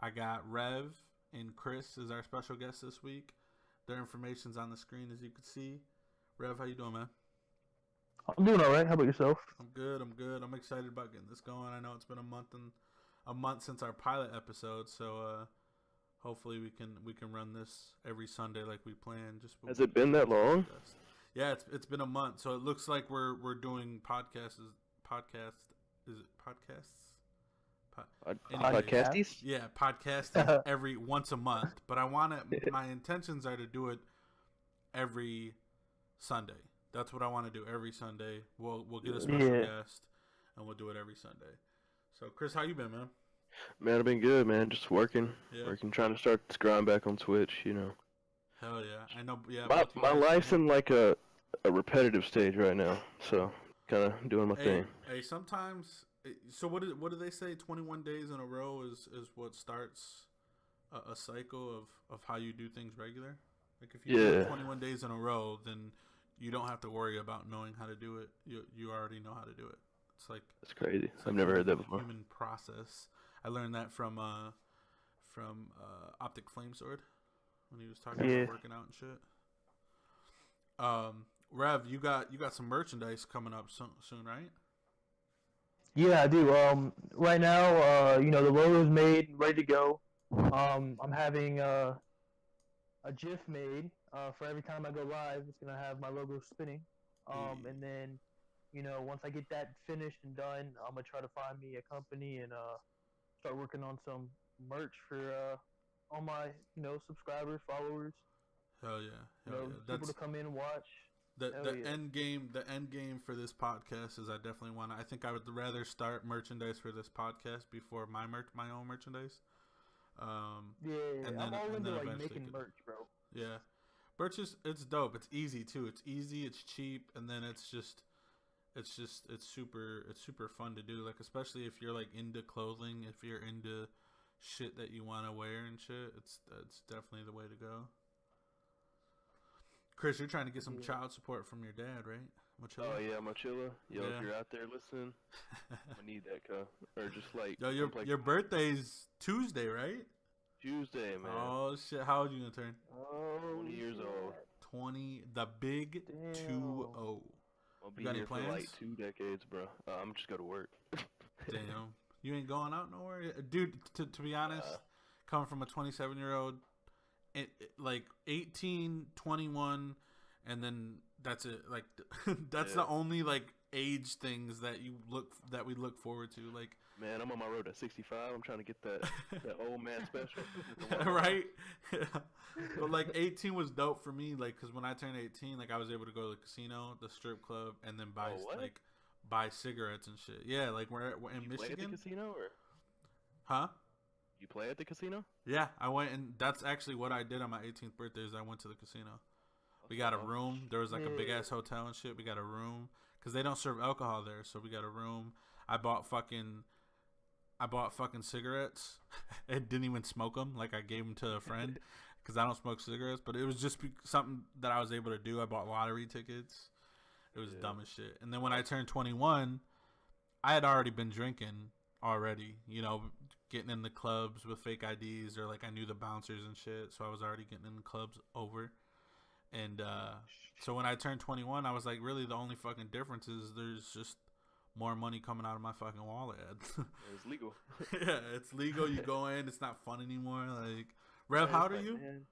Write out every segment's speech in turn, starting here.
I got Rev and Chris as our special guests this week. Their information's on the screen as you can see. Rev, how you doing, man? I'm doing all right. How about yourself? I'm good. I'm good. I'm excited about getting this going. I know it's been a month since our pilot episode, so hopefully we can run this every Sunday like we planned. Just Has it been that long? Yeah, it's been a month, so it looks like we're doing podcasts. Podcast is it podcasts? Anyways, Podcasties? yeah, podcasting every once a month. But I want to. My intentions are to do it every Sunday. That's what I want to do every Sunday. We'll get a special guest, and we'll do it every Sunday. So, Chris, how you been, man? Man, I've been good, man. Just working, trying to start this grind back on Twitch. Hell yeah, I know. Yeah, my life's in like a repetitive stage right now, so kind of doing my thing. Hey, sometimes. So what do they say? 21 days in a row is what starts a cycle of how you do things regular. Like if you do it 21 days in a row, then you don't have to worry about knowing how to do it. You already know how to do it. It's like that's crazy. I've like never heard that before. Human process. I learned that from Optic Flamesword when he was talking about working out and shit. Rev, you got some merchandise coming up soon, right? Yeah, I do. Right now, the logo's made, ready to go. I'm having a GIF made for every time I go live. It's gonna have my logo spinning. And then, once I get that finished and done, I'm gonna try to find me a company and start working on some merch for all my subscribers, followers. Hell yeah! People to come in and watch. The end game for this podcast is I definitely want to. I think I would rather start merchandise for this podcast before my own merchandise. And then, I'm all into like making merch, bro. Yeah, merch it's dope. It's easy too. It's easy. It's cheap, and then it's super fun to do. Like especially if you're like into clothing, if you're into shit that you want to wear and shit. It's definitely the way to go. Chris, you're trying to get some child support from your dad, right? Mochilla? Oh yeah, Mochilla. Yo, if you're out there listening, I need that, or just like. Yo, your birthday's Tuesday, right? Tuesday, man. Oh shit! How old are you gonna turn? 20 years old. 20, the big 20. I'll be here for like 2 decades, bro. I'm just go to work. Damn, you ain't going out nowhere, dude. To be honest, coming from a 27-year-old. Like 18, 21, and then that's it. Like that's the only like age things that we look forward to. Like, man, I'm on my road to 65. I'm trying to get that old man special. Right? But like 18 was dope for me. Like, cause when I turned 18, like I was able to go to the casino, the strip club, and then buy cigarettes and shit. Yeah, like we're in Michigan. Play at the casino or? Huh? You play at the casino? Yeah, I went, and that's actually what I did on my 18th birthday. Is I went to the casino. We got a room. There was like a big ass hotel and shit. We got a room because they don't serve alcohol there, so we got a room. I bought fucking cigarettes and didn't even smoke them. Like I gave them to a friend because I don't smoke cigarettes. But it was just something that I was able to do. I bought lottery tickets. It was dumb as shit. And then when I turned 21, I had already been drinking already, getting in the clubs with fake IDs, or like I knew the bouncers and shit, so I was already getting in the clubs over. And so when I turned 21, I was like, really the only fucking difference is there's just more money coming out of my fucking wallet. It's legal. Yeah, it's legal. You go in, it's not fun anymore. Like, Rev, how old are you? Man.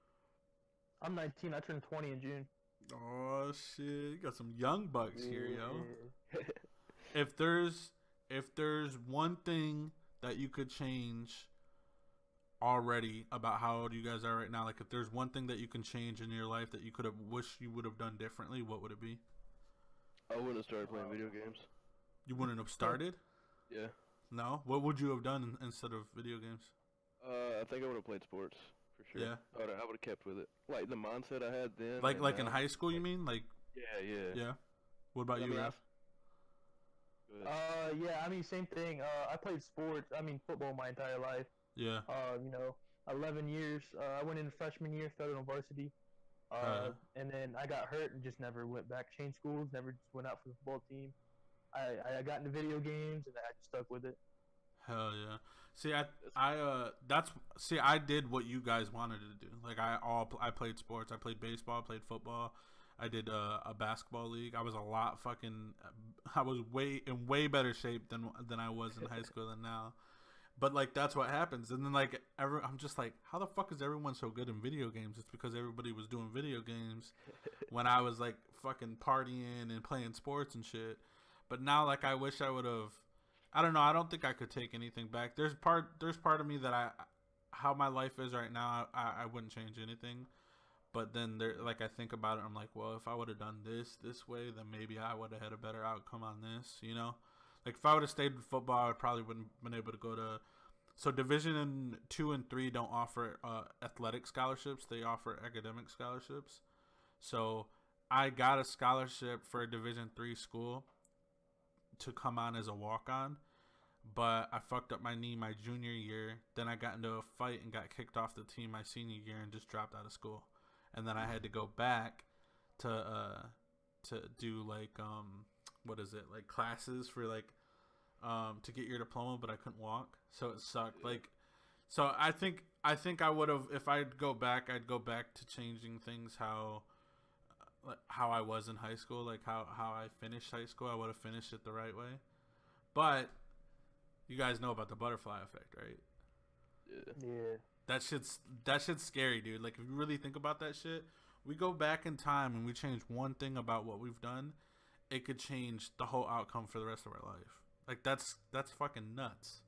I'm 19. I turned 20 in June. Oh shit, you got some young bucks here, yo. If there's one thing that you could change already about how old you guys are right now, like if there's one thing that you can change in your life that you could have wished you would have done differently, what would it be? I wouldn't have started playing video games. You wouldn't have started? Yeah. No? What would you have done instead of video games? I think I would have played sports for sure. Yeah. I would have kept with it. Like the mindset I had then. Like in high school, you mean? Like. Yeah. What about you, Rev? I mean, same thing. I played sports. I mean, football my entire life. Yeah. 11 years. I went in freshman year, started on varsity. And then I got hurt and just never went back. Changed schools, never just went out for the football team. I got into video games and I just stuck with it. Hell yeah. See, I did what you guys wanted to do. Like I played sports. I played baseball. I played football. I did a basketball league. I was I was way better shape than I was in high school than now. But like that's what happens. And then like I'm just like, how the fuck is everyone so good in video games? It's because everybody was doing video games when I was like fucking partying and playing sports and shit. But now like I wish I would have. I don't know. I don't think I could take anything back. There's part of me that how my life is right now, I wouldn't change anything. But then I think about it, I'm like, well, if I would have done this way, then maybe I would have had a better outcome on this, you know? Like if I would have stayed with football, I probably wouldn't been able to go to. So Division 2 and 3 don't offer athletic scholarships; they offer academic scholarships. So I got a scholarship for a Division 3 school to come on as a walk-on, but I fucked up my knee my junior year. Then I got into a fight and got kicked off the team my senior year and just dropped out of school. And then I had to go back to do like what is it, like classes for like to get your diploma, but I couldn't walk, so it sucked. Like, so I think I would have, if I'd go back, I'd go back to changing things how I was in high school, like how I finished high school. I would have finished it the right way. But you guys know about the butterfly effect, right? Yeah. That shit's scary, dude. Like if you really think about that shit, we go back in time and we change one thing about what we've done, it could change the whole outcome for the rest of our life. Like that's fucking nuts.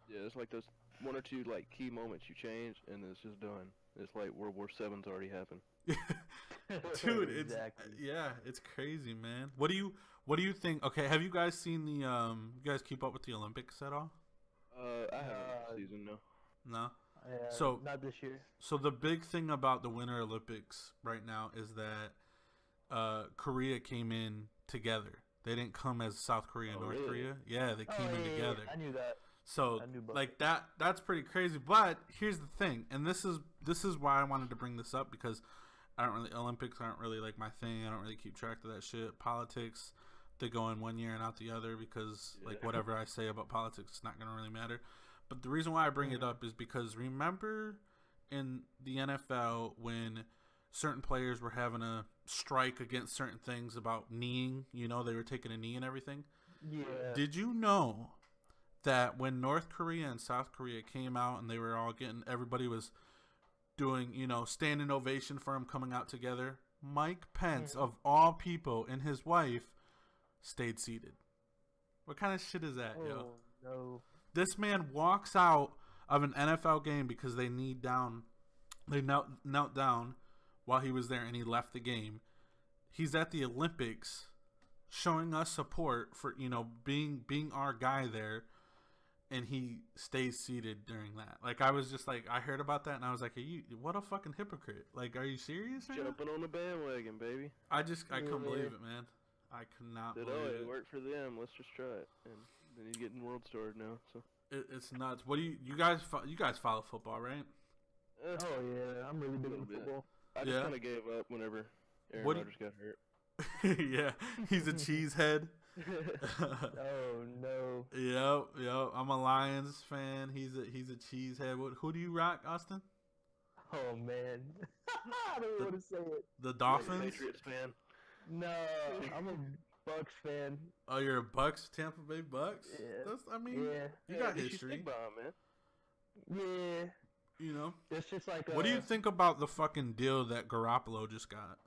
Yeah, it's like those one or two like key moments you change, and it's just done. It's like World War VII's already happened. Dude, Exactly. it's crazy, man. What do you think? Okay, have you guys seen the you guys keep up with the Olympics at all? I haven't this season, no. No. Yeah, So- not this year. So the big thing about the Winter Olympics right now is that Korea came in together. They didn't come as South Korea and Oh, North really? Korea. Yeah, they came in together. I knew that. So I knew both. like that's pretty crazy. But here's the thing, and this is why I wanted to bring this up, because Olympics aren't really like my thing. I don't really keep track of that shit. Politics, they go in one year and out the other, because like whatever I say about politics, it's not gonna really matter. But the reason why I bring it up is because remember in the NFL when certain players were having a strike against certain things about kneeing, you know, they were taking a knee and everything. Yeah. Did you know that when North Korea and South Korea came out and they were all everybody was doing, you know, standing ovation for him coming out together, Mike Pence, of all people, and his wife stayed seated? What kind of shit is that, yo? Oh no. This man walks out of an NFL game because they knelt down while he was there, and he left the game. He's at the Olympics showing us support for, you know, being our guy there, and he stays seated during that. Like, I was just like, I heard about that and I was like, what a fucking hypocrite. Like, are you serious right now? Jumping on the bandwagon, baby. I couldn't believe it, man. I could not Said, believe oh, it. it worked for them. Let's just try it. And then he's getting world starred now. So. It's nuts. What do you guys follow football, right? Eh, Oh yeah, I'm really big Little on bit. football. I just kind of gave up whenever Aaron What do you- Rodgers got hurt. Yeah, he's a cheesehead. Oh no. Yep. I'm a Lions fan. He's a cheesehead. Who do you rock, Austin? Oh man. I don't even want to say it. The Dolphins? Patriots fan. No, I'm a Bucks fan. Oh, you're a Bucks, Tampa Bay Bucks. Yeah. That's, I mean, Yeah. you got You history. stick by him, man. Yeah. You know. It's just like What do you think about the fucking deal that Garoppolo just got?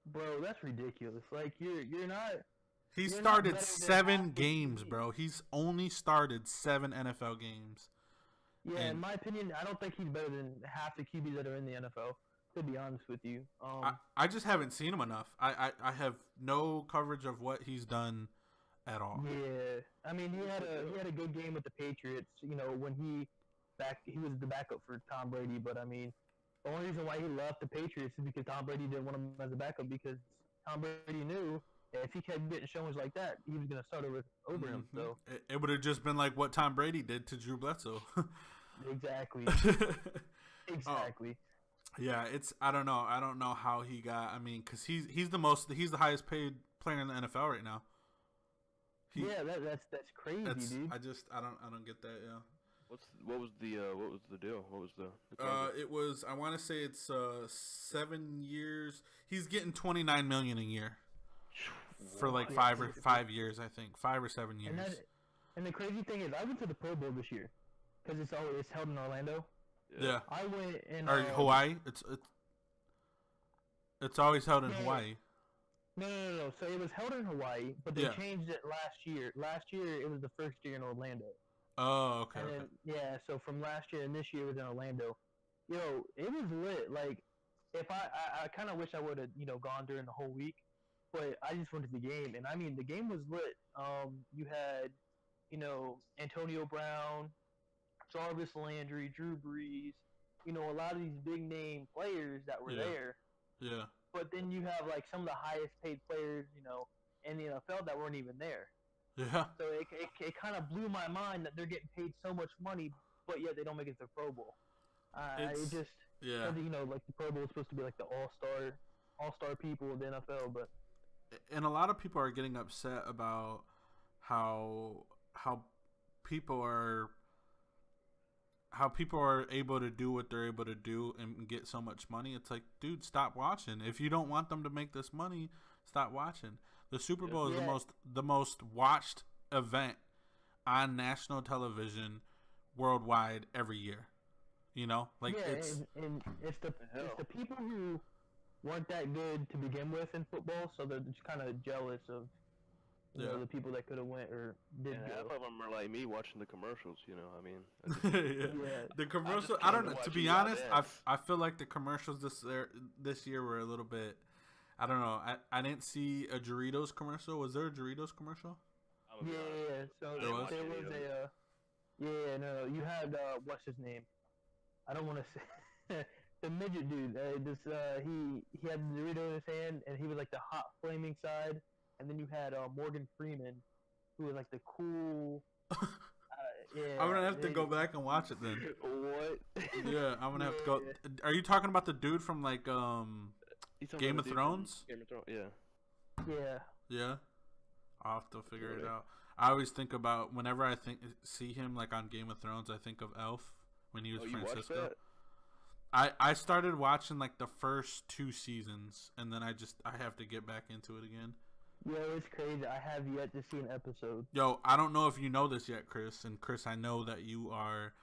bro, that's ridiculous. Like you're not He You're not started better than 7 half the games, team. bro. He's only started 7 NFL games. yeah, in And- my opinion, I don't think he's better than half the QBs that are in the NFL, to be honest with you. I just haven't seen him enough. I have no coverage of what he's done at all. Yeah, I mean he had a good game with the Patriots. You know when he was the backup for Tom Brady, but I mean the only reason why he left the Patriots is because Tom Brady didn't want him as a backup, because Tom Brady knew that if he kept getting showings like that, he was gonna start over him. Mhm. So It would have just been like what Tom Brady did to Drew Bledsoe. exactly, exactly. Yeah, I don't know how he got. I mean, because he's the highest paid player in the NFL right now. He, Yeah, that's crazy, dude. I don't get that. Yeah. What was the deal? What was the contract? It was. I want to say it's 7 years. He's getting 29 million a year for like What? 5 years. I think 5 or 7 years. And the crazy thing is, I went to the Pro Bowl this year because it's held in Orlando. Yeah. I went in Or Hawaii. It's always held in Hawaii. No. So it was held in Hawaii, but they changed it last year. Last year it was the first year in Orlando. Oh, okay. And then, yeah, so from last year and this year was in Orlando. Yo, it was lit. Like, if I kind of wish I would have, gone during the whole week, but I just went to the game, and I mean, the game was lit. You had, Antonio Brown, Jarvis Landry, Drew Brees, a lot of these big name players that were there. Yeah. But then you have like some of the highest paid players, in the NFL that weren't even there. Yeah. So it kind of blew my mind that they're getting paid so much money, but yet they don't make it to the Pro Bowl. It just, like the Pro Bowl is supposed to be like the all-star people of the NFL, but. And a lot of people are getting upset about how people are able to do what they're able to do and get so much money. It's like, dude, stop watching. If you don't want them to make this money, stop watching. The Super Bowl is the most watched event on national television worldwide every year. It's the people who weren't that good to begin with in football, so they're just kind of jealous of the people that could have went or did go. Half of them are like me watching the commercials. The commercial. I don't know. To be honest, I feel like the commercials this year were a little bit. I don't know. I didn't see a Doritos commercial. Was there a Doritos commercial? Yeah. So there was no. You had what's his name? I don't want to say the midget dude. He had the Dorito in his hand, and he was like the hot flaming side. And then you had Morgan Freeman, who was like the cool. I'm gonna have to go back and watch it then. What? Yeah, I'm gonna have to go. Are you talking about the dude from like Game of Thrones? Game of Thrones, yeah. Yeah. Yeah. I'll have to figure it out. I always think about whenever I see him like on Game of Thrones, I think of Elf when he was Francisco. I started watching like the first 2 seasons, and then I have to get back into it again. Yo, it's crazy. I have yet to see an episode. Yo, I don't know if you know this yet, Chris. And Chris, I know that you are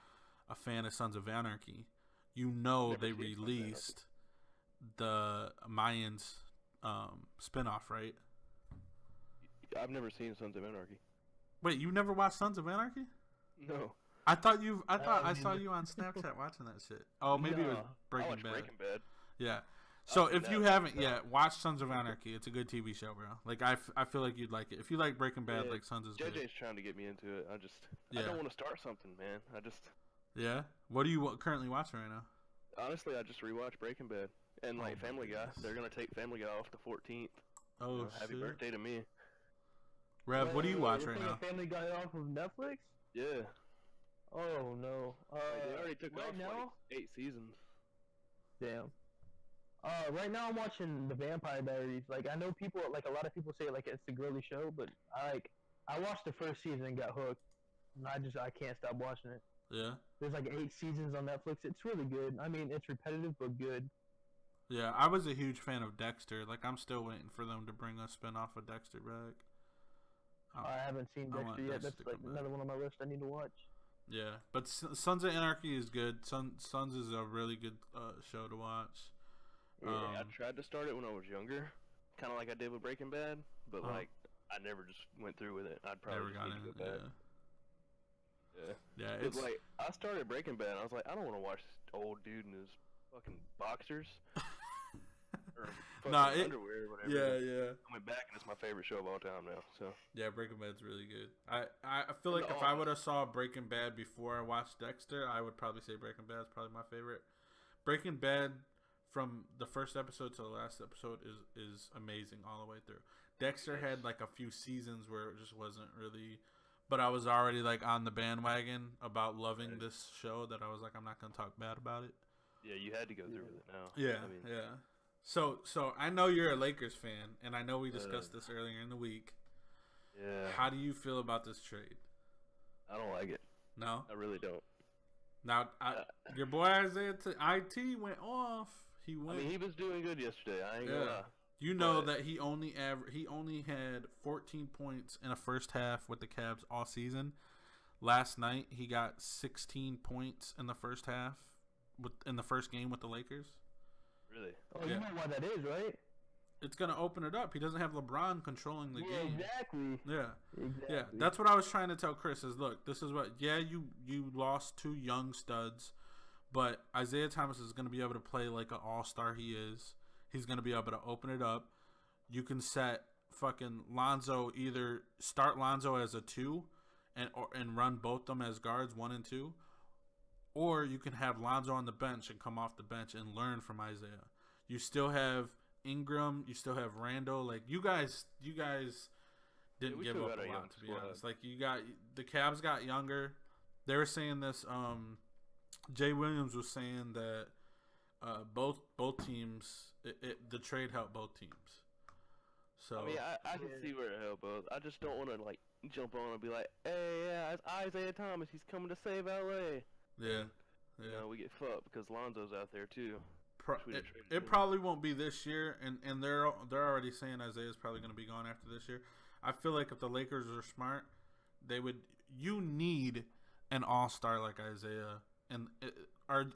a fan of Sons of Anarchy. They released the Mayans spinoff, right? I've never seen Sons of Anarchy. Wait, you never watched Sons of Anarchy? No. I thought I saw you on Snapchat watching that shit. Oh, maybe it was Breaking Bad. Breaking Bad. Yeah. So if you haven't yet, watch Sons of Anarchy. It's a good TV show, bro. Like I feel like you'd like it. If you like Breaking Bad, like Sons is good. JJ's trying to get me into it. I don't want to start something, man. Yeah. What are you currently watching right now? Honestly, I just rewatched Breaking Bad and Family Guy. They're gonna take Family Guy off the 14th. Oh, happy birthday to me. Rev, what do you watch right now? Family Guy off of Netflix? Yeah. Oh no. They already took right off now? like 8 seasons. Damn. Right now I'm watching The Vampire Diaries. Like I know a lot of people say like it's a girly show, but I watched the first season and got hooked, and I can't stop watching it. Yeah. There's like 8 seasons on Netflix. It's really good. I mean, it's repetitive but good. Yeah, I was a huge fan of Dexter. Like I'm still waiting for them to bring a spinoff of Dexter back. I haven't seen Dexter yet. That's like another one on my list I need to watch. Yeah, but Sons of Anarchy is good. Sons is a really good show to watch. Yeah, I tried to start it when I was younger, kind of like I did with Breaking Bad, but like I never just went through with it. I'd probably never got just in. go back. Yeah, it's like I started Breaking Bad, and I was like, I don't want to watch this old dude in his fucking boxers or fucking underwear or whatever. Yeah. I went back, and it's my favorite show of all time now. So yeah, Breaking Bad's really good. I feel like if I would have saw Breaking Bad before I watched Dexter, I would probably say Breaking Bad is probably my favorite. Breaking Bad, from the first episode to the last episode, is amazing all the way through. Dexter had like a few seasons where it just wasn't really, but I was already like on the bandwagon about loving this show that I was like, I'm not gonna talk bad about it. Yeah, you had to go through with it now. Yeah, yeah. So I know you're a Lakers fan, and I know we discussed this earlier in the week. Yeah. How do you feel about this trade? I don't like it. No? I really don't. Now, your boy Isaiah IT went off. He went. I mean, he was doing good yesterday. I ain't gonna lie. You know that he only had 14 points in a first half with the Cavs all season. Last night he got 16 points in the first half in the first game with the Lakers. Really? Oh, you know why that is, right? It's gonna open it up. He doesn't have LeBron controlling the game. Exactly. Yeah. That's what I was trying to tell Chris. Is look, this is what. Yeah, you lost 2 young studs, but Isaiah Thomas is gonna be able to play like an all-star. He is. He's going to be able to open it up. You can set fucking Lonzo, either start Lonzo as a 2 and run both them as guards, 1 and 2. Or you can have Lonzo on the bench and come off the bench and learn from Isaiah. You still have Ingram. You still have Randall. Like, you guys didn't give up a lot, to be honest. Like, the Cavs got younger. They were saying this. Jay Williams was saying that both teams, the trade helped both teams. So I mean, I can see where it helped both. I just don't want to like jump on and be like, "Hey, yeah, it's Isaiah Thomas. He's coming to save LA." Yeah. You know, we get fucked because Lonzo's out there too. It probably won't be this year, and they're already saying Isaiah's probably going to be gone after this year. I feel like if the Lakers are smart, you need an all-star like Isaiah,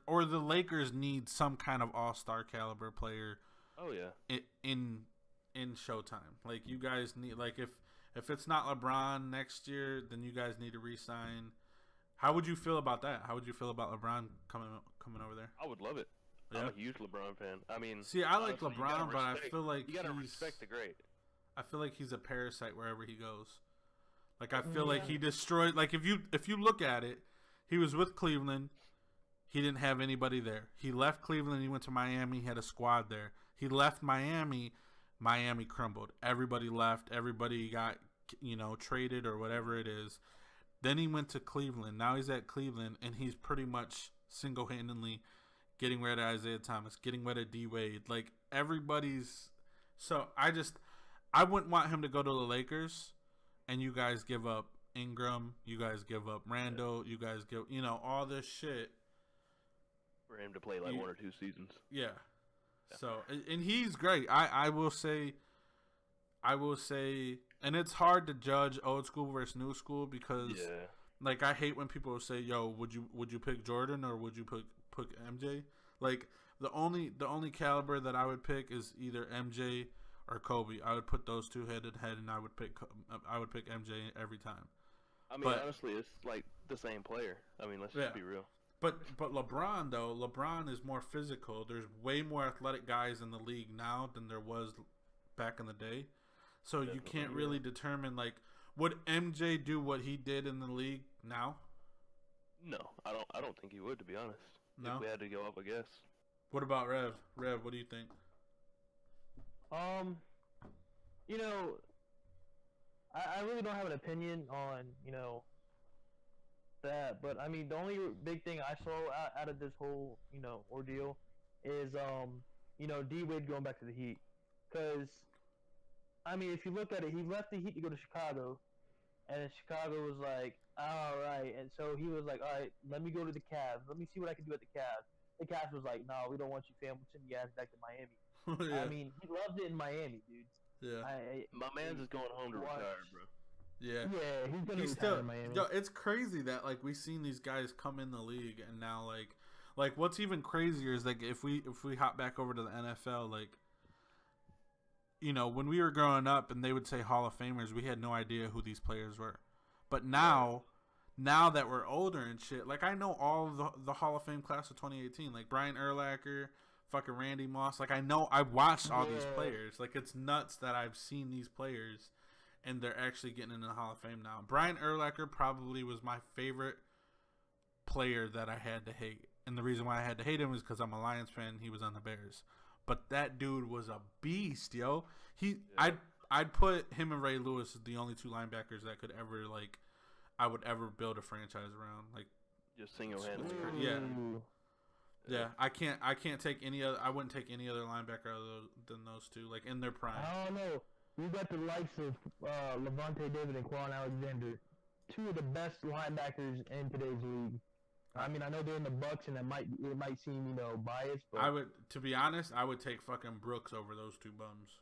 or the Lakers need some kind of all-star caliber player. Oh yeah. In Showtime, like you guys need, like if it's not LeBron next year, then you guys need to re-sign. How would you feel about that? How would you feel about LeBron coming over there? I would love it. Yeah. I'm a huge LeBron fan. I mean, see, I like LeBron, but I feel like you gotta respect the great. I feel like he's a parasite wherever he goes. Like, I feel like he destroyed. Like, if you look at it, he was with Cleveland. He didn't have anybody there. He left Cleveland. He went to Miami. He had a squad there. He left Miami. Miami crumbled. Everybody left. Everybody got, traded or whatever it is. Then he went to Cleveland. Now he's at Cleveland, and he's pretty much single-handedly getting rid of Isaiah Thomas, getting rid of D Wade. Like, everybody's. So I wouldn't want him to go to the Lakers, and you guys give up Ingram. You guys give up Randall. You guys give all this shit for him to play like 1 or 2 seasons. Yeah. So, and he's great. I will say, and it's hard to judge old school versus new school because, like, I hate when people say, "Yo, would you pick Jordan or would you pick MJ?" Like, the only caliber that I would pick is either MJ or Kobe. I would put those two head to head, and I would pick MJ every time. I mean, honestly, it's like the same player. I mean, let's just be real. But LeBron, though, LeBron is more physical. There's way more athletic guys in the league now than there was back in the day. So you can't really determine, like, would MJ do what he did in the league now? No, I don't think he would, to be honest. No? If we had to go up, I guess. What about Rev? Rev, what do you think? I really don't have an opinion on, that, but I mean, the only big thing I saw out of this whole, ordeal is, D Wade going back to the Heat. Because, I mean, if you look at it, he left the Heat to go to Chicago, and Chicago was like, all right, and so he was like, all right, let me go to the Cavs. Let me see what I can do at the Cavs. The Cavs was like, no, we don't want you, fam. We'll send you guys back to Miami. Yeah. I mean, he loved it in Miami, dude. Yeah. My man's is going home to retire, bro. Yeah. Yeah, he's gonna retire in Miami. Yo, it's crazy that, like, we've seen these guys come in the league, and now, like what's even crazier is, like, if we hop back over to the NFL, like, when we were growing up and they would say Hall of Famers, we had no idea who these players were. But now that we're older and shit, like, I know all of the Hall of Fame class of 2018, like Brian Urlacher, fucking Randy Moss. Like, I watched all these players. Like, it's nuts that I've seen these players and they're actually getting into the Hall of Fame now. Brian Urlacher probably was my favorite player that I had to hate. And the reason why I had to hate him is because I'm a Lions fan and he was on the Bears. But that dude was a beast, yo. I'd put him and Ray Lewis as the only 2 linebackers that could ever, like, I would ever build a franchise around. Like, just single-handedly. Yeah. I can't take any other. I wouldn't take any other linebacker other than those 2, like, in their prime. I don't know. we got the likes of Levante David and Quan Alexander, two of the best linebackers in today's league. I mean, I know they're in the Bucks, and it might seem biased, but to be honest, I would take fucking Brooks over those two bums.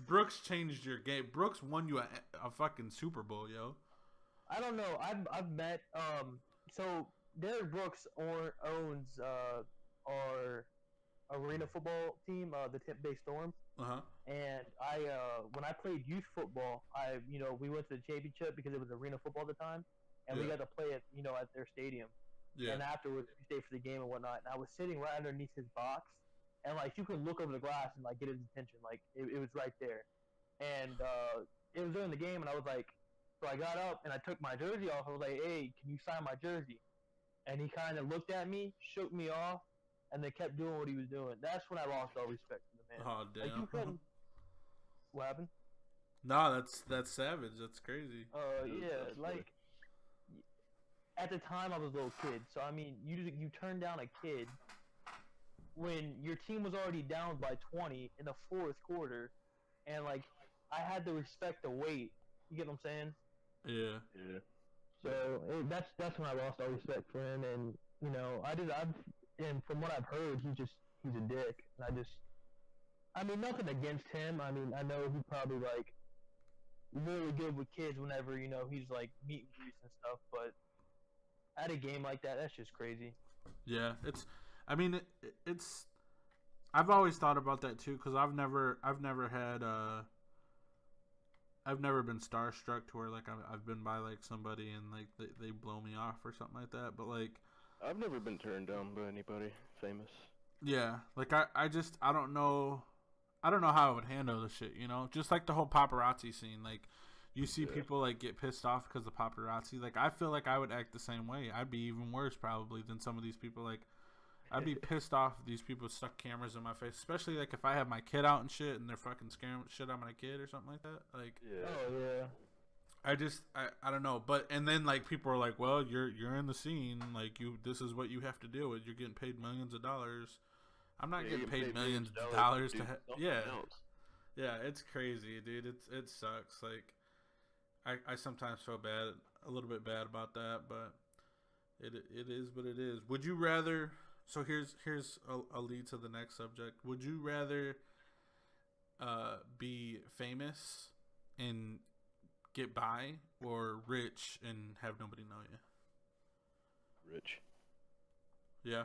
Brooks changed your game. Brooks won you a fucking Super Bowl, yo. I don't know. I've met so Derek Brooks owns our arena football team, the Tampa Bay Storm. And I when I played youth football, we went to the championship because it was arena football at the time, and we got to play it at their stadium. Yeah. And afterwards we stayed for the game and whatnot. And I was sitting right underneath his box, and like you could look over the glass and like get his attention, like it was right there. And it was during the game, and I was like, so I got up and I took my jersey off. I was like, hey, can you sign my jersey? And he kind of looked at me, shook me off, and they kept doing what he was doing. That's when I lost all respect for the man. Oh damn! Like, you couldn't. What happened? No, that's savage. That's crazy. Yeah, like at the time I was a little kid, so I mean, you turn down a kid when your team was already down by 20 in the fourth quarter, and like I had to respect the wait. You get what I'm saying? Yeah. Yeah. So that's when I lost all respect for him, and and from what I've heard, he's a dick. And I mean, nothing against him. I mean, I know he's probably like really good with kids whenever he's like meet and greets and stuff, but at a game like that, that's just crazy. Yeah, it's. I've always thought about that too, because I've never been starstruck to where like I've been by like somebody and like they blow me off or something like that. But like I've never been turned down by anybody famous. Yeah, like I don't know how I would handle this shit. Just like the whole paparazzi scene. Like you see people like get pissed off because of paparazzi. Like I feel like I would act the same way. I'd be even worse probably than some of these people. Like I'd be pissed off if these people stuck cameras in my face, especially like if I have my kid out and shit and they're fucking scaring shit out of my kid or something like that. Like, oh yeah. I don't know, and then like people are like, well, you're in the scene, like this is what you have to deal with. You're getting paid millions of dollars. I'm not getting paid millions of dollars to yeah, it's crazy, dude. It sucks. Like I sometimes feel a little bit bad about that, but it is what it is. Would you rather? So here's a lead to the next subject. Would you rather be famous and get by, or rich and have nobody know you? Rich. Yeah.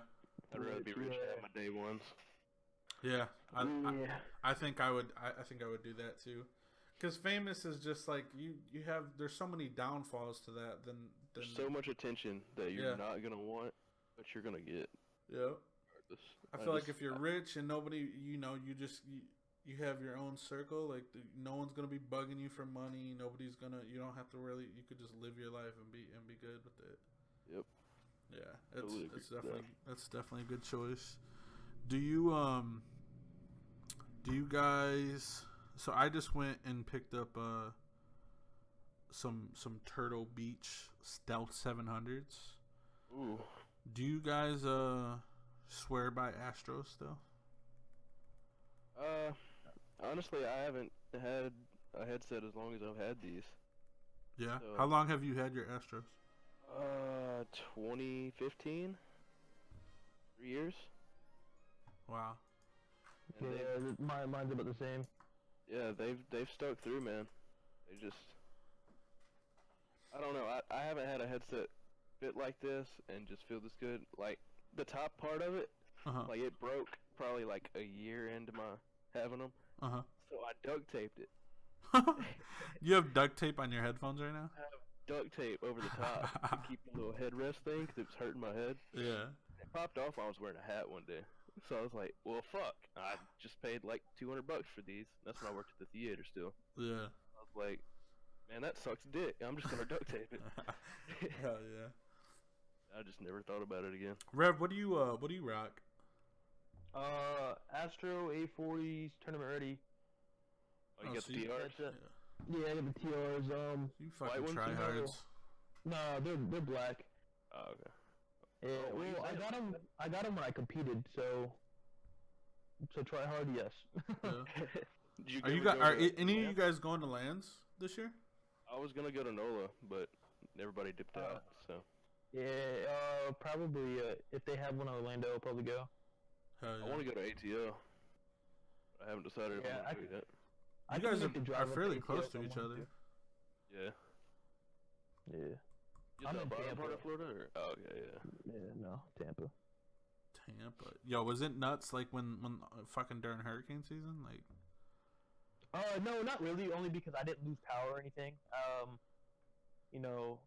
I'd rather be rich and have my day ones. Yeah, I think I would. I think I would do that too, because famous is just like you have. There's so many downfalls to that. There's so much attention that you're not gonna want, but you're gonna get. Yeah. I feel like if you're rich and nobody, you have your own circle. Like no one's gonna be bugging you for money. Nobody's gonna. You don't have to really. You could just live your life and be good with it. Yep. Yeah, that's definitely a good choice. Do you guys? So I just went and picked up some Turtle Beach Stealth 700s. Ooh. Do you guys swear by Astros still? Honestly, I haven't had a headset as long as I've had these. Yeah. So, how long have you had your Astros? 2015. 3 years. Wow. And yeah, mine's about the same. Yeah, they've stuck through, man. They just, I don't know. I haven't had a headset fit like this and just feel this good. Like the top part of it, like it broke probably like a year into my having them. So I duct taped it. You have duct tape on your headphones right now? I have duct tape over the top to keep the little headrest thing because it was hurting my head. Yeah. It popped off while I was wearing a hat one day. So I was like, well, fuck. I just paid like $200 for these. That's when I worked at the theater still. Yeah. I was like, man, that sucks dick. I'm just going to duct tape it. Hell yeah. I just never thought about it again. Rev, what do you rock? Astro A40s, tournament ready. Oh, you got the TRs? Yeah, I got the TRs. You fucking tryhards. No, they're black. Oh, okay. Yeah, well, I got them when I competed, so So try hard, yes. Yeah. Did you Are you ever guys? go Are to any of you Lance? guys going to lands this year? I was gonna go to NOLA, but everybody dipped out. So Yeah, probably. If they have one in Orlando, I'll probably go. Hell I yeah. want to go to ATL. I haven't decided if Yeah, I'm gonna do it yet. I You can guys make the are drive up fairly ATL close if to I each wanted other. to. Yeah. Yeah. You I'm said in bottom Tampa. part of Florida, or? Oh, okay, yeah. Yeah, no, Tampa. Tampa. Yo, was it nuts? Like when fucking during hurricane season? Like, No, not really. Only because I didn't lose power or anything. You know,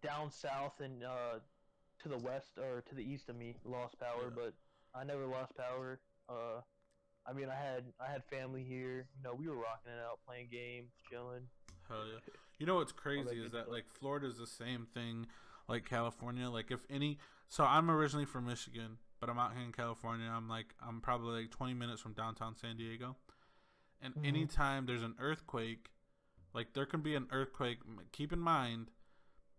down south and to the west or to the east of me lost power, Yeah. but I never lost power. I mean, I had family here. You know, we were rocking it out, playing games, chilling. hell yeah. You know what's crazy that is good that stuff. like Florida's the same thing like California. Like if any, so I'm originally from Michigan, but I'm out here in California. I'm probably like 20 minutes from downtown San Diego. And Mhm. anytime there's an earthquake, like there can be an earthquake. Keep in mind,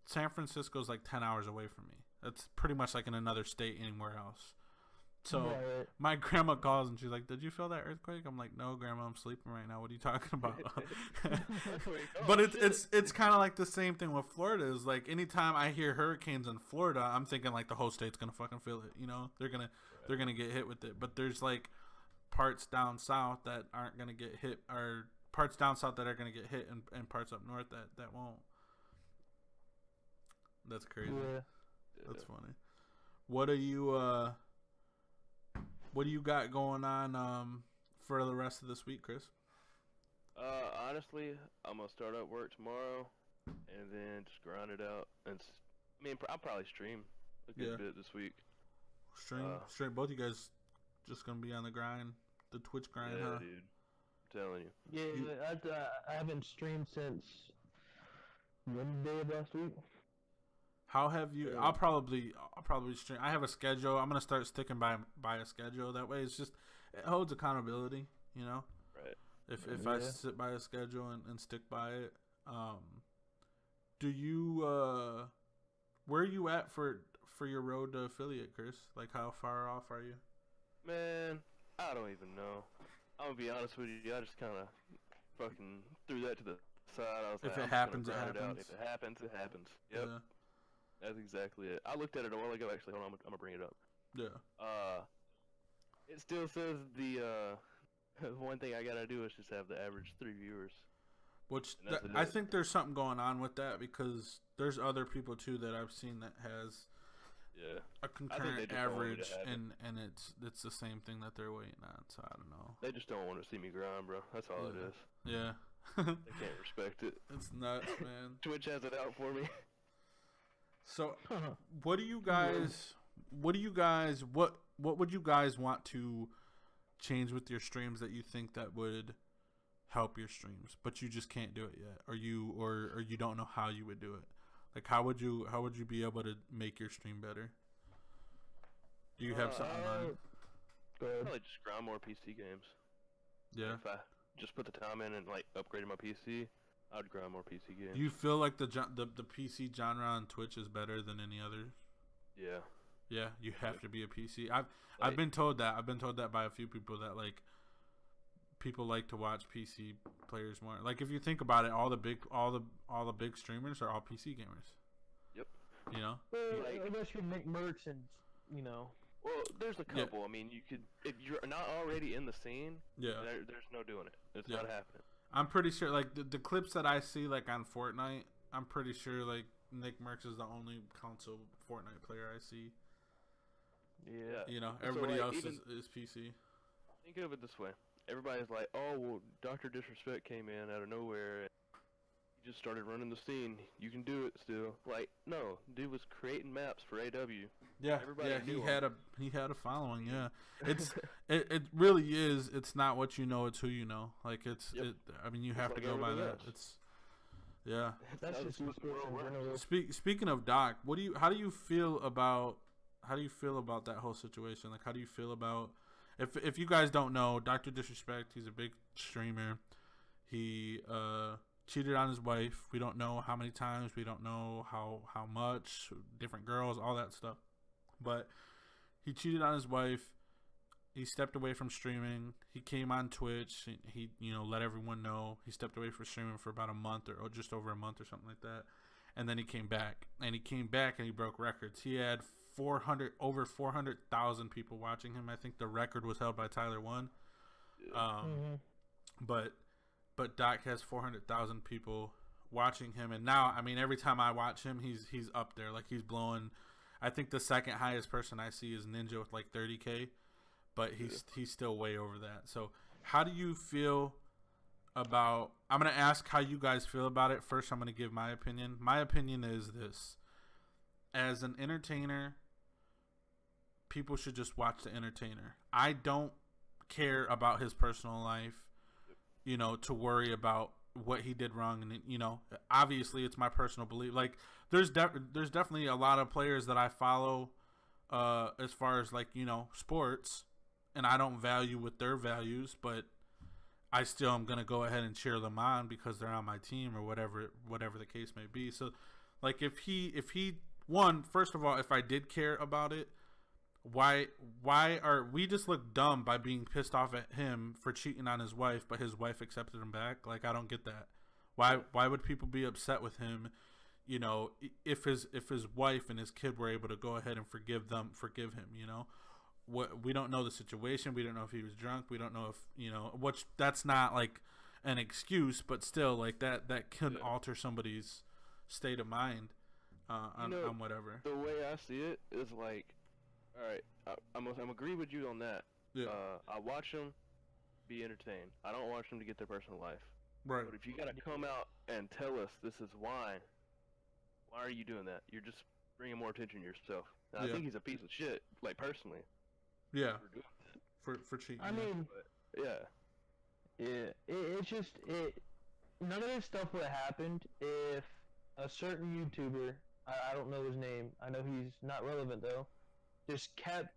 San Francisco's like 10 hours away from me. That's pretty much like in another state anywhere else. So Right. my grandma calls and she's like, "Did you feel that earthquake?" I'm like, "No, grandma, I'm sleeping right now. What are you talking about?" But it's kind of like the same thing with Florida. Is like anytime I hear hurricanes in Florida, I'm thinking like the whole state's gonna fucking feel it. You know, they're gonna get hit with it. But there's like parts down south that aren't gonna get hit, or parts down south that are gonna get hit, and parts up north that won't. That's crazy. Yeah. That's funny. What do you got going on for the rest of this week, Chris? Honestly, I'm gonna start up work tomorrow, and then just grind it out. I mean, I'll probably stream a good Yeah. bit this week. Straight. Both you guys just gonna be on the grind, the Twitch grind, Yeah, huh? dude. I'm telling you. Yeah, I haven't streamed since Wednesday of last week. How have you? Yeah. I'll probably stream. I have a schedule. I'm gonna start sticking by a schedule. That way, it holds accountability. You know, Right. if I Yeah. sit by a schedule and stick by it. Do you where are you at for your road to affiliate, Chris? Like how far off are you? Man, I don't even know. I'm gonna be honest with you. I just kind of fucking threw that to the side. I was If like, it I'm happens, it just gonna grind happens. If it happens, it happens. Yep. Yeah. That's exactly it. I looked at it a while ago. Actually, hold on. I'm gonna bring it up. Yeah. It still says the one thing I gotta do is just have the average 3 viewers. Which And that's I it. think there's something going on with that because there's other people too that I've seen that has Yeah. a they concurrent just don't want me to average have it. and it's the same thing that they're waiting on. So I don't know. They just don't want to see me grind, bro. That's all it Yeah. is. Yeah. They can't respect it. It's nuts, man. Twitch has it out for me. So what do you guys what would you guys want to change with your streams that you think that would help your streams, but you just can't do it yet, or you don't know how you would do it? Like how would you be able to make your stream better? Do you have something in mind? Go ahead. Probably just grind more PC games. Yeah. If I just put the time in and like upgraded my PC, I'd grind more PC games. Do you feel like the PC genre on Twitch is better than any other? Yeah. Yeah, you have to be a PC. I've Like- been told that. I've been told that by a few people that like people like to watch PC players more. Like if you think about it, all the big streamers are all PC gamers. Yep. You know? Like- Unless you're Nick Mercs and, you know. Well, there's a Yeah. couple. I mean, you could if you're not already in the scene. Yeah. There's no doing it. It's Yeah. not happening. I'm pretty sure like the clips that I see like on Fortnite, I'm pretty sure like Nick Merckx is the only console Fortnite player I see. Yeah. You know, So, everybody like, else even- is PC. Think of it this way. Everybody's like, oh, well, Dr. Disrespect came in out of nowhere and he just started running the scene. You can do it still. Like, no. Dude was creating maps for AW. Yeah, Everybody yeah, knew he had a following. Yeah, it's it really is. It's not what you know; it's who you know. Like Yep. I mean, you Just have to like go by everything that. else. It's yeah. That's how just the fucking esports in world general. Speaking of Doc, how do you feel about that whole situation? Like, how do you feel about if you guys don't know, Dr. Disrespect, he's a big streamer. He cheated on his wife. We don't know how many times. We don't know how much. Different girls, all that stuff. But he cheated on his wife. he stepped away from streaming. He came on Twitch. He let everyone know he stepped away from streaming for about a month or just over a month or something like that. And then he came back. And he broke records. He had over 400,000 people watching him. I think the record was held by Tyler One. But Doc has 400,000 people watching him, and now, I mean, every time I watch him, he's up there. Like, he's blowing. I think the second highest person I see is Ninja with like 30K, but he's still way over that. So how do you feel about, I'm going to ask how you guys feel about it. First, I'm going to give my opinion. My opinion is this: as an entertainer, people should just watch the entertainer. I don't care about his personal life, to worry about what he did wrong. And, obviously it's my personal belief. Like, there's definitely a lot of players that I follow as far as, like, sports, and I don't value with their values, but I still am going to go ahead and cheer them on because they're on my team or whatever the case may be. So, like, if he won, first of all, if I did care about it, why are we just look dumb by being pissed off at him for cheating on his wife, but his wife accepted him back? Like, I don't get that. Why would people be upset with him, if his wife and his kid were able to go ahead and forgive him, What, we don't know the situation. We don't know if he was drunk. We don't know if, which, that's not like an excuse, but still, like, that could alter somebody's state of mind on whatever. The way I see it is like, all right, I'm agree with you on that. Yeah. I watch them be entertained. I don't watch them to get their personal life. Right. But if you gotta come out and tell us this is why are you doing that? You're just bringing more attention to yourself. And I think he's a piece of shit, like, personally. Yeah. For cheating. I mean, it's just none of this stuff would have happened if a certain YouTuber, I don't know his name, I know he's not relevant though, just kept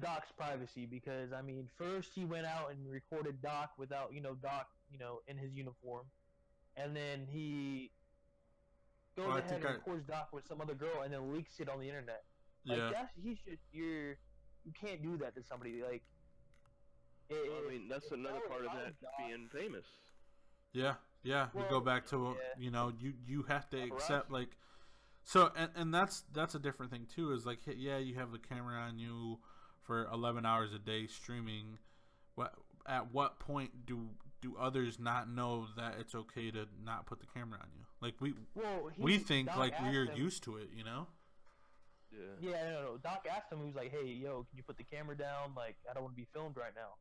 Doc's privacy. Because, I mean, first he went out and recorded Doc without, Doc, in his uniform. And then he goes ahead and records Doc with some other girl and then leaks it on the internet. Like, you can't do that to somebody. Like, I mean, that's another part of that being famous. Yeah. We go back to, you have to accept, like, so, and that's a different thing too, is like, yeah, you have the camera on you for 11 hours a day streaming. At what point do others not know that it's okay to not put the camera on you? Like, we think Doc, like, we're used to it, Yeah, no. Doc asked him, he was like, hey, yo, can you put the camera down? Like, I don't want to be filmed right now.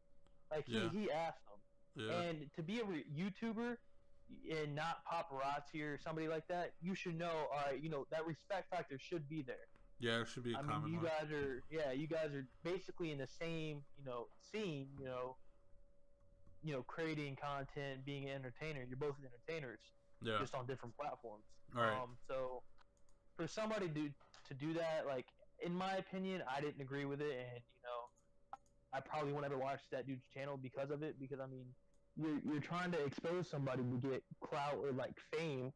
Like, he asked him. Yeah. And to be a YouTuber and not paparazzi or somebody like that, you should know, that respect factor should be there. Yeah, it should be a common one. You guys are basically in the same, scene, creating content, being an entertainer. You're both entertainers, just on different platforms. Right. So for somebody to do that, like, in my opinion, I didn't agree with it, and I probably won't ever watch that dude's channel because of it. Because, I mean, you're trying to expose somebody to get clout or, like, fame.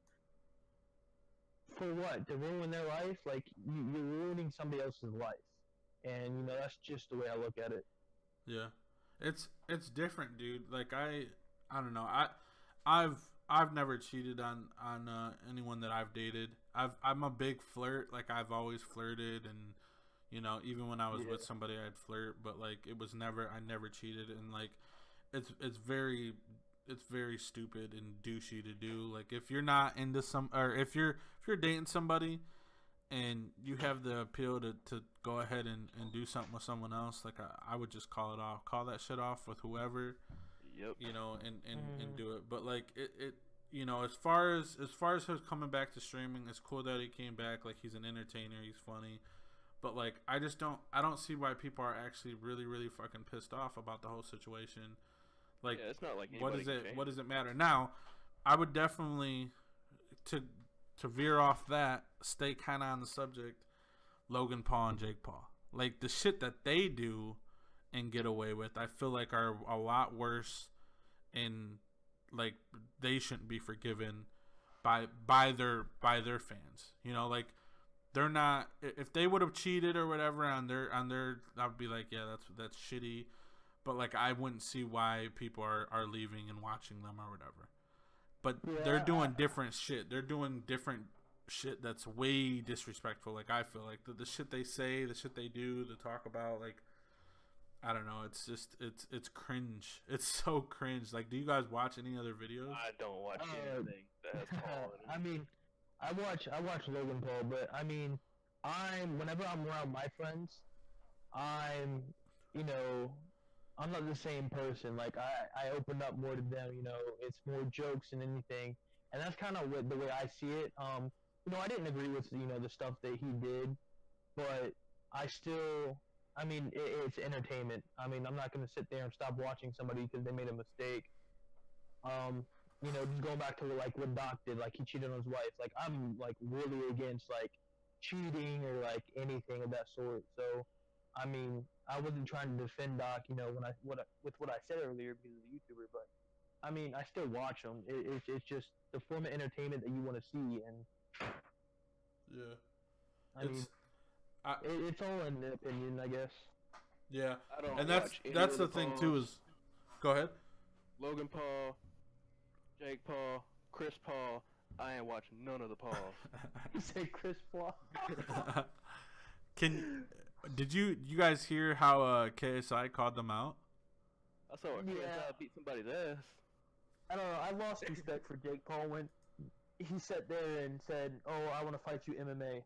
For what? To ruin their life? Like, you're ruining somebody else's life, and that's just the way I look at it. Yeah, it's different, dude. Like, I don't know. I've never cheated on anyone that I've dated. I'm a big flirt. Like, I've always flirted, and even when I was with somebody, I'd flirt. But, like, I never cheated, and, like, it's very stupid and douchey to do. Like, if you're not into if you're dating somebody and you have the appeal to go ahead and do something with someone else, like, I would just call it off. Call that shit off with whoever. Yep. And do it. But, like, it as far as him coming back to streaming, it's cool that he came back. Like, he's an entertainer, he's funny. But, like, I don't see why people are actually really, really fucking pissed off about the whole situation. Like, it's not like what does it matter? Now, I would definitely, to veer off that, stay kind of on the subject, Logan Paul and Jake Paul. Like, the shit that they do and get away with, I feel like are a lot worse, and, like, they shouldn't be forgiven by their fans. Like, they're not. If they would have cheated or whatever on their, I'd be like, yeah, that's shitty. But like, I wouldn't see why people are leaving and watching them or whatever. But they're doing different shit. They're doing different shit that's way disrespectful. Like, I feel like the shit they say, the shit they do, the talk about, like, I don't know. It's just it's cringe. It's so cringe. Like, do you guys watch any other videos? I don't watch anything that has Paul in it. I mean, I watch Logan Paul, but I mean, whenever I'm around my friends, I'm I'm not the same person. Like, I open up more to them. It's more jokes than anything, and that's kind of the way I see it. I didn't agree with the stuff that he did, but I still. I mean, it's entertainment. I mean, I'm not going to sit there and stop watching somebody because they made a mistake. Just going back to like what Doc did, like he cheated on his wife. Like, I'm like really against like cheating or like anything of that sort. So, I mean, I wasn't trying to defend Doc, with what I said earlier because he's a YouTuber. But I mean, I still watch him. It's just the form of entertainment that you want to see, and yeah, I mean. It's all in the opinion, I guess. Yeah, I don't and watch that's the thing Pauls. too. Is go ahead. Logan Paul, Jake Paul, Chris Paul. I ain't watching none of the Pauls. You said Chris Paul. Did you guys hear how KSI called them out? I saw a KSI beat somebody's ass. I don't know. I lost respect for Jake Paul when he sat there and said, "Oh, I want to fight you MMA."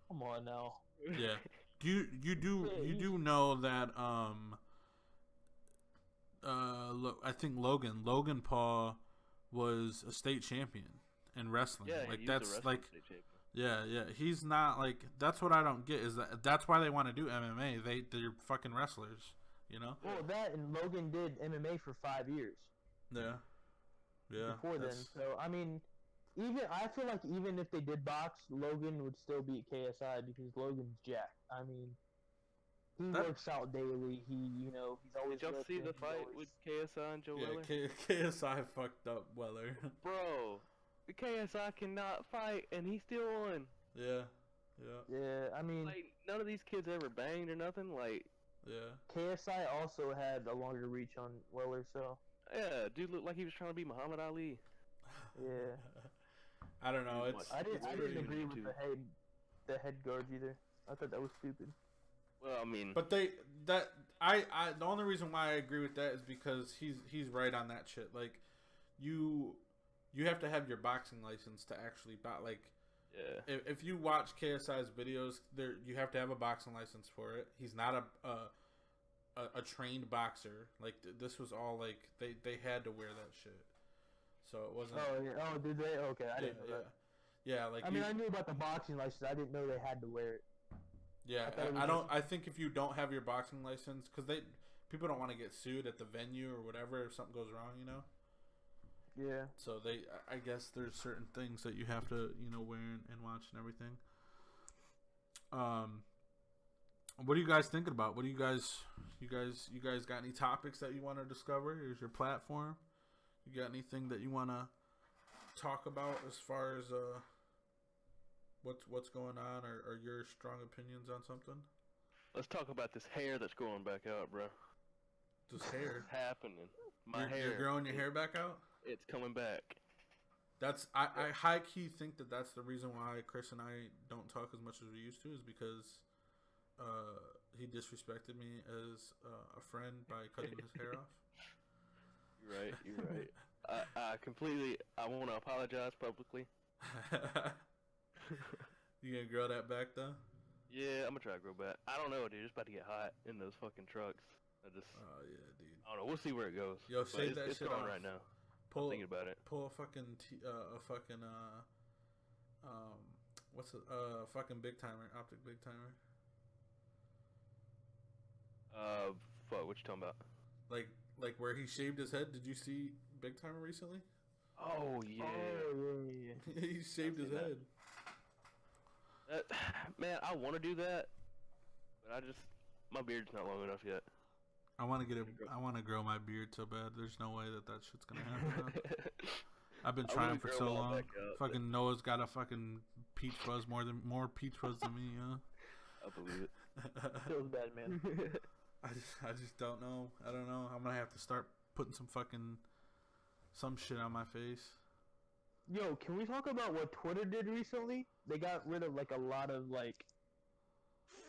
Come on now. Yeah. You do know that look, I think Logan Paul was a state champion in wrestling. Yeah, like he's that's the like state champion. yeah. He's not like that's what I don't get is that's why they want to do MMA. They're fucking wrestlers, Well, that and Logan did MMA for 5 years. Yeah. Yeah. Before then, so I mean, I feel like even if they did box, Logan would still beat KSI because Logan's jacked. I mean, he works out daily. He's always. Did y'all see the fight with KSI and Joe Weller? KSI fucked up Weller. Bro, the KSI cannot fight, and he still won. Yeah. I mean, like none of these kids ever banged or nothing. Like, yeah. KSI also had a longer reach on Weller, so. Yeah, dude looked like he was trying to be Muhammad Ali. Yeah. I don't know. I didn't agree with the head guards either. I thought that was stupid. Well, I mean, but the only reason why I agree with that is because he's right on that shit. Like, you have to have your boxing license to actually like. Yeah. If you watch KSI's videos, you have to have a boxing license for it. He's not a trained boxer. Like this was all like they had to wear that shit. So it wasn't. Oh yeah. Oh, did they? Okay, I didn't know that. Yeah, like I mean, I knew about the boxing license. I didn't know they had to wear it. Yeah, I think if you don't have your boxing license, because people don't want to get sued at the venue or whatever if something goes wrong, Yeah. So I guess there's certain things that you have to wear and watch and everything. What are you guys thinking about? What do you guys got any topics that you want to discover? Here's your platform. You got anything that you want to talk about as far as what's going on or your strong opinions on something? Let's talk about this hair that's growing back out, bro. This hair? It's happening. You're growing your hair back out? It's coming back. I high key think that's the reason why Chris and I don't talk as much as we used to is because he disrespected me as a friend by cutting his hair off. You're right. I want to apologize publicly. You gonna grow that back though? Yeah, I'm gonna try to grow back. I don't know, dude. It's about to get hot in those fucking trucks. Oh yeah, dude. I don't know. We'll see where it goes. Yo, save that it's shit going off. right now. Pull, I'm thinking about it. Pull a fucking what's it? Fucking big timer, optic big timer. Fuck, what you talking about? Like where he shaved his head. Did you see Big Timer recently? Oh yeah. He shaved his head. Man, I want to do that, but my beard's not long enough yet. I want to grow my beard so bad. There's no way that shit's gonna happen. I've been trying for so long. Fucking Noah's got a fucking peach fuzz, more peach fuzz than me. I believe it. Feels bad, man. I just don't know. I don't know. I'm gonna have to start putting some shit on my face. Yo, can we talk about what Twitter did recently? They got rid of like a lot of like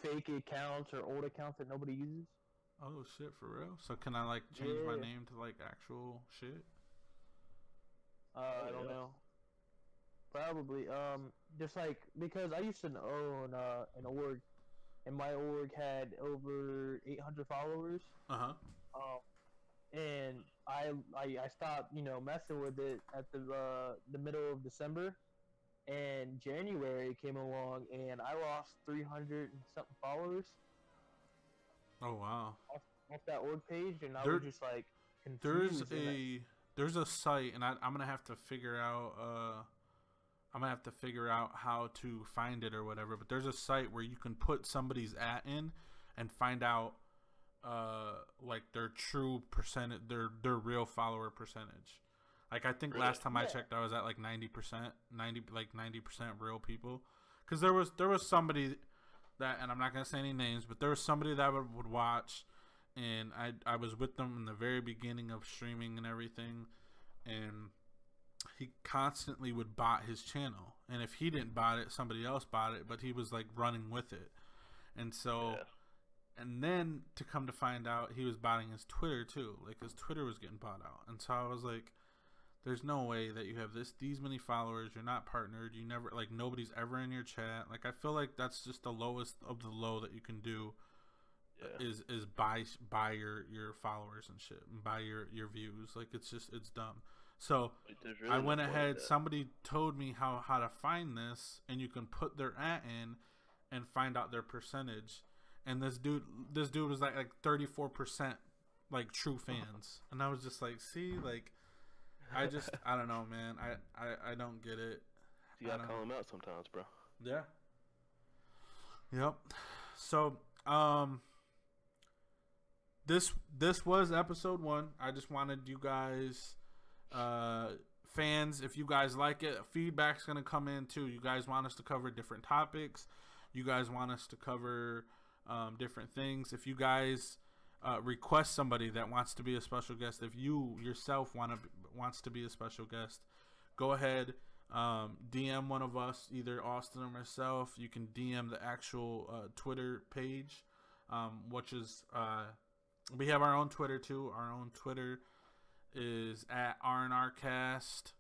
fake accounts or old accounts that nobody uses. Oh shit, for real? So can I like change my Yeah. name to like actual shit? I don't know. Probably. Just like because I used to own an org, and my org had over 800 followers. Uh-huh. And I stopped, messing with it at the middle of December, and January came along, and I lost 300 and something followers Oh wow. off that org page, and I There- was just like confused. There's a site, and I'm gonna have to figure out how to find it or whatever. But there's a site where you can put somebody's in and find out like their true percentage, their real follower percentage. Like I think Really? last time I Yeah. checked, I was at like 90%, 90% real people. Because there was somebody that, and I'm not gonna say any names, but there was somebody that would watch. And I was with them in the very beginning of streaming and everything, and he constantly would bot his channel. And if he didn't bot it, somebody else bot it, but he was like running with it. And so, and then to come to find out, he was botting his Twitter too. Like his Twitter was getting bought out. And so I was like, there's no way that you have these many followers. You're not partnered. You never, like, nobody's ever in your chat. Like I feel like that's just the lowest of the low that you can do. Yeah. Is buy your followers and shit, and buy your views. Like it's dumb. So Like, there's really I no went point ahead. to that. Somebody told me how to find this, and you can put their in and find out their percentage. And this dude was like 34% like true fans, and I was just like, see, like I don't know, man. I don't get it. You gotta call him out sometimes, bro. Yeah. Yep. So This was episode 1. I just wanted you guys, fans, if you guys like it, feedback's gonna come in too. You guys want us to cover different topics. You guys want us to cover different things. If you guys request somebody that wants to be a special guest, if you yourself wants to be a special guest, go ahead, DM one of us, either Austin or myself. You can DM the actual Twitter page, which is we have our own Twitter too. Our own Twitter is at RNRcast.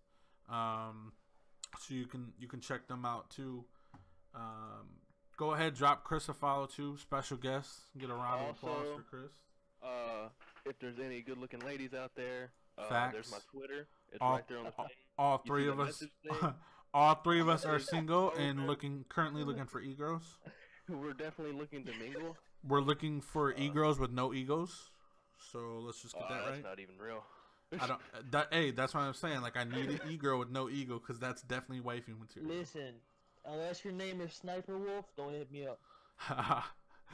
So you can check them out too. Go ahead, drop Chris a follow too. Special guest. Get a round of applause Also, for Chris. If there's any good-looking ladies out there, Facts. there's my Twitter. It's All, right there on the thing. all You three see of the us. message thing? All three of us are Message single over. and currently looking for e-girls. We're definitely looking to mingle. We're looking for e-girls with no egos. So let's just get that That's right. not even real. I don't. Hey, that's what I'm saying. Like, I need an e-girl with no ego because that's definitely wifey material. Listen, unless your name is Sniper Wolf, don't hit me up.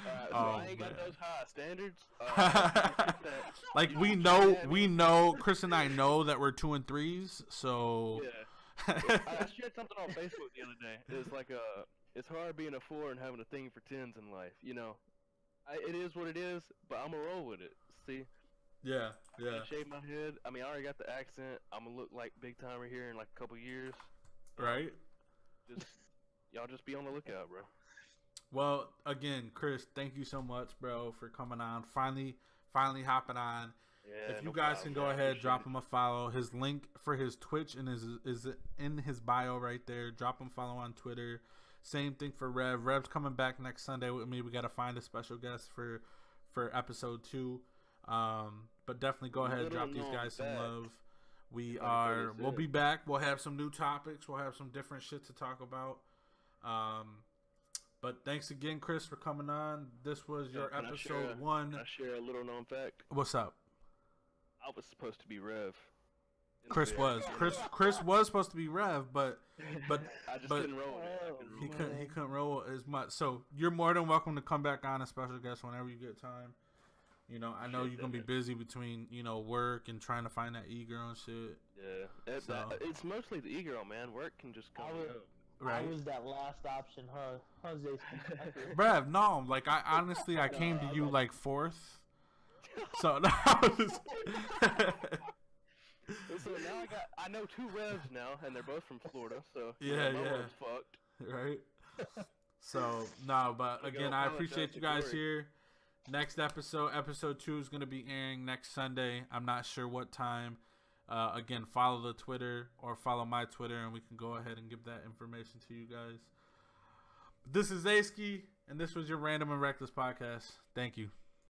So Oh, I ain't got man. those high standards. Like You we know, know, Chris and I know that we're 2 and 3s. So Yeah. I shared something on Facebook the other day. It's like it's hard being a 4 and having a thing for 10s in life. You know, it is what it is, but I'm gonna roll with it. See, yeah. I shave my head. I mean, I already got the accent. I'm gonna look like big timer here in like a couple years. Right. Y'all just be on the lookout, bro. Well, again, Chris, thank you so much, bro, for coming on. Finally hopping on. Yeah. If you no guys problem, can go man. ahead, Appreciate drop it. him a follow. His link for his Twitch is in his bio right there. Drop him a follow on Twitter. Same thing for Rev. Rev's coming back next Sunday with me. We got to find a special guest for episode 2. But definitely go ahead, Little drop these known guys some fact. love. Everybody said. We'll be back. We'll have some new topics. We'll have some different shit to talk about. But thanks again, Chris, for coming on. This was your Can I episode share 1. Can I share a little known fact? What's up? I was supposed to be Rev. in the Chris very was. beginning. Chris was supposed to be Rev, but I just but- couldn't roll with it. I couldn't roll he with couldn't he couldn't roll as much. So you're more than welcome to come back on as special guest whenever you get time. You know, I know Shit, you're gonna be man. busy between work and trying to find that e-girl and shit. it. Yeah, So- it's mostly the e-girl, man. Work can just come I and would- go. Right. I was that last option, huh? Huh, Zaysky? Bruh, no, like I honestly I came to you like fourth. So no, I was So now I know 2 Revs now, and they're both from Florida. So Yeah, my yeah. world's fucked. right. So no, but We go again, I apologize appreciate to you guys Corey. here. Next episode 2 is gonna be airing next Sunday. I'm not sure what time. Again, follow the Twitter or follow my Twitter, and we can go ahead and give that information to you guys. This is Zaysky, and this was your Random and Reckless podcast. Thank you.